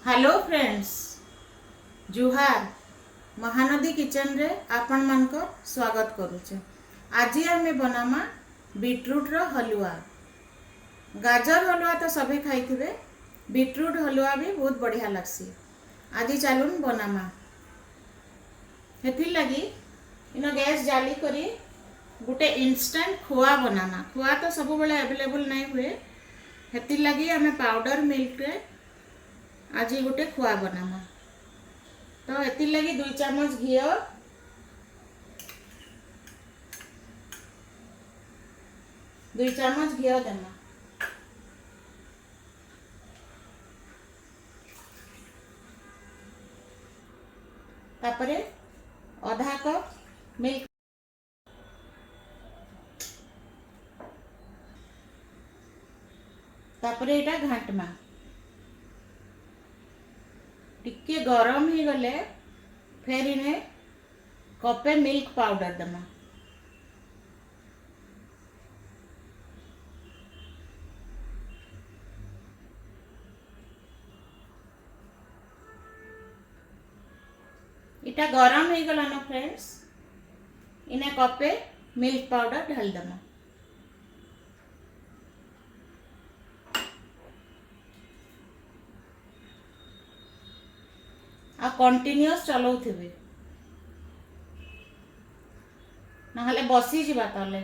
Hello friends, जुहार। Mahanadi kitchen रे आपण मान को स्वागत करुचे। आज आमे बनामा बीटरूट रो हलवा। गाजर हलवा तो सभी खाई, बीटरूट हलवा भी बहुत बढ़िया लगसी। आज चलून बनामा। हेथिर लगी इन गैस जाली करी गोटे इंस्टेंट खोआ बनामा। खोआ तो सब बेले अवेलेबल नहीं हुए, हेथिर लगी आमे पाउडर मिल्क रे आज गोटे खोआ बनामा। तो एतिर लगी 2 चामच घी, 2 चामच घी देमा। तापरे आधा कप मिल्क, तापरे एटा घाटमा। टिके गरम ही गले फिर इन्हें कपे मिल्क पाउडर देमा। इटा गरम ही गला न फ्रेंड्स, इन्हें कपे मिल्क पाउडर ढाल देमा। आ कंटिन्यूअस चलाउथिबे, नहले बसी जिबा। तले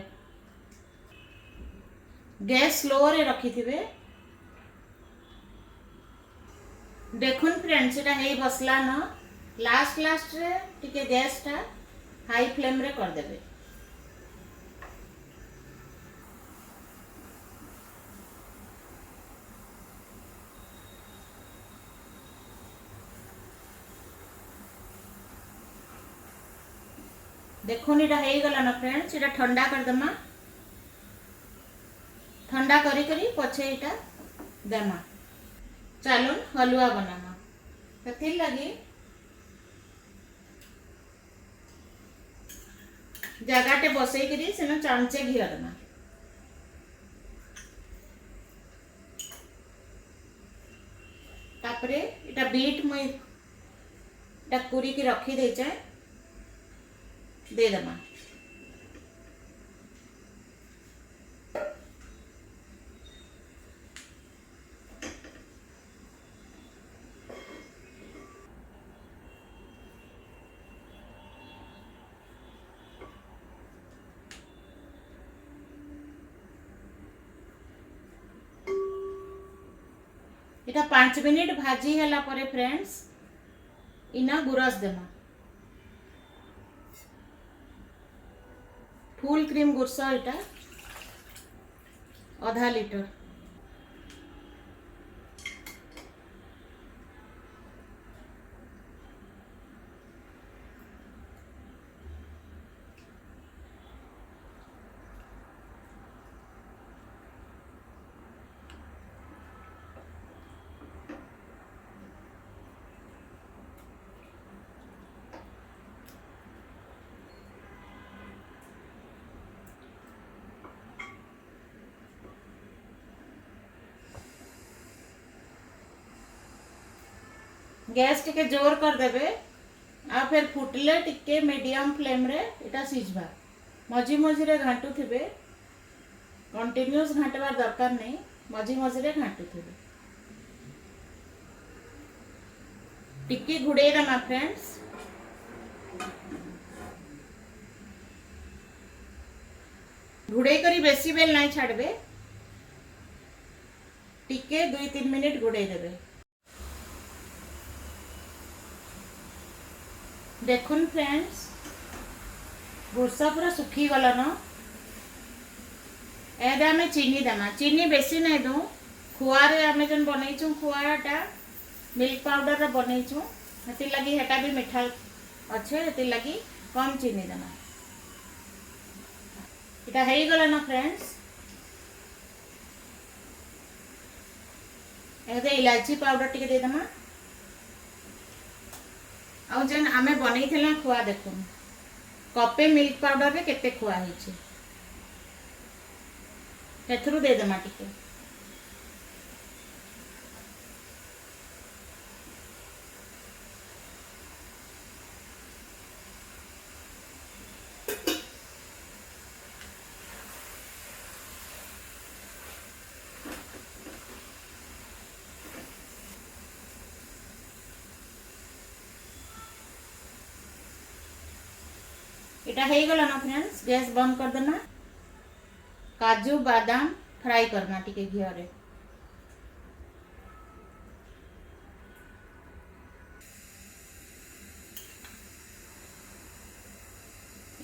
गैस स्लो रे रखिथिबे। देखुन फ्रेंड्स, एटा हेई बसला न। लास्ट रे टिके गैस टा हाई फ्लेम रे कर देबे। देखो इटा हो गला ना फ्रेंड्स, इटा ठंडा कर देमा। ठंडा करी करी पछे इटा देमा। चलून हलवा बनामा। तो लगी जगाटे बसई करी सेनो चामचे घी देमा। तापरे इटा बीट मुई इटा कुरी की रखी देचे दे देमा। इटा 5 मिनिट भाजी हैला परे फ्रेंड्स इना गुरस देमा। फुल क्रीम गुरस इटा आधा लीटर। गैस टिके जोर कर देबे। आ फिर फुटले टिके मीडियम फ्लेम रे इटा सिझबा। मझी मझी रे घांटू थिबे, कंटिन्यूअस घांटबार दरकार नहीं, मझी मझी रे घांटू थिबे। टिके घुड़े देमा फ्रेंड्स। घुड़े करी बेसी बेल नहीं छाड़बे, टिके 2-3 मिनिट घुड़े देबे। देखुन फ्रेंड्स, गुरसा पूरा सुखी गला न। एदा हमें चीनी देमा। चीनी बेसी नहीं दो। खोआ रे हमें जन बनईचु, खोआटा मिल्क पाउडर रे बनईचु, हेति लगी हेटा भी मीठा अच्छे, हेति लगी कम चीनी देमा। इटा हेई गला न फ्रेंड्स। एदे इलायची पाउडर टिके दे देमा। आउ जेन आमे बनई थेला खोआ देखुन, कपे मिल्क पाउडर रे केते खोआ हिचे, हेथरु दे देमा टिके। इटा हो गला ना फ्रेंड्स, गैस बंद कर देना। काजू बादाम फ्राई करना टिके घी रे।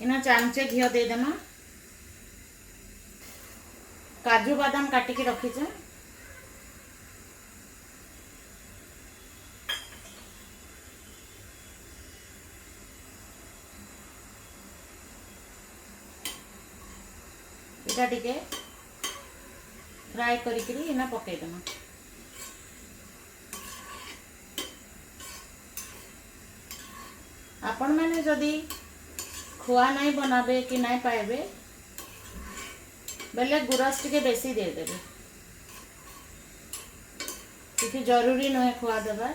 इना चामचे घी दे देना। काजू बादाम काटिकी रखीचे इटा टिके फ्राई करिकरी इना पकई देना। आपण मैंने जदि खुआ नहीं बनाबे कि नहीं पाइबे बेले गुरस टिके बेसी दे देबे, क्योंकि जरूरी नुहे खुआ देबा।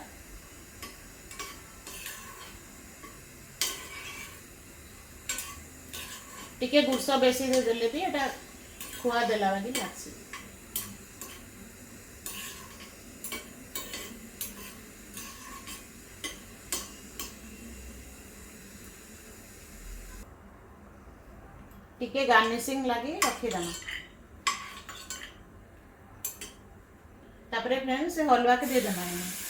टिके गुरस बेसी दे देले भी एटा खुआ देला वाली लागसी। टिके गार्निशिंग लगी रखी देना। तापरे फ्रेंड्स से हलवा के दे देना है।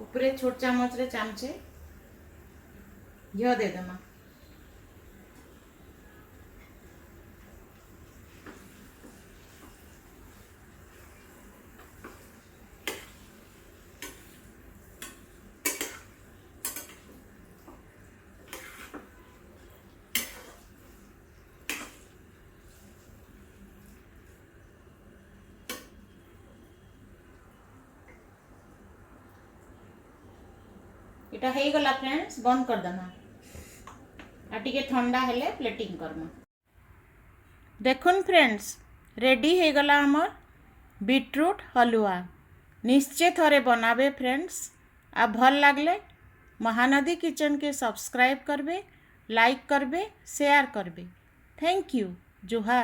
ऊपरे छोट चामच रे चामचे घी दे देना। इटा हो गला फ्रेंड्स, बंद कर देना। आटिके ठंडा हेले प्लेटिंग करना। देखुन फ्रेंड्स, रेडी हो गला हमर बीटरूट हलवा। निश्चय थरे बनाबे फ्रेंड्स। आ भल लागले महानदी किचन के सब्सक्राइब करबे, लाइक करबे, शेयर करबे। Thank you. जुहार।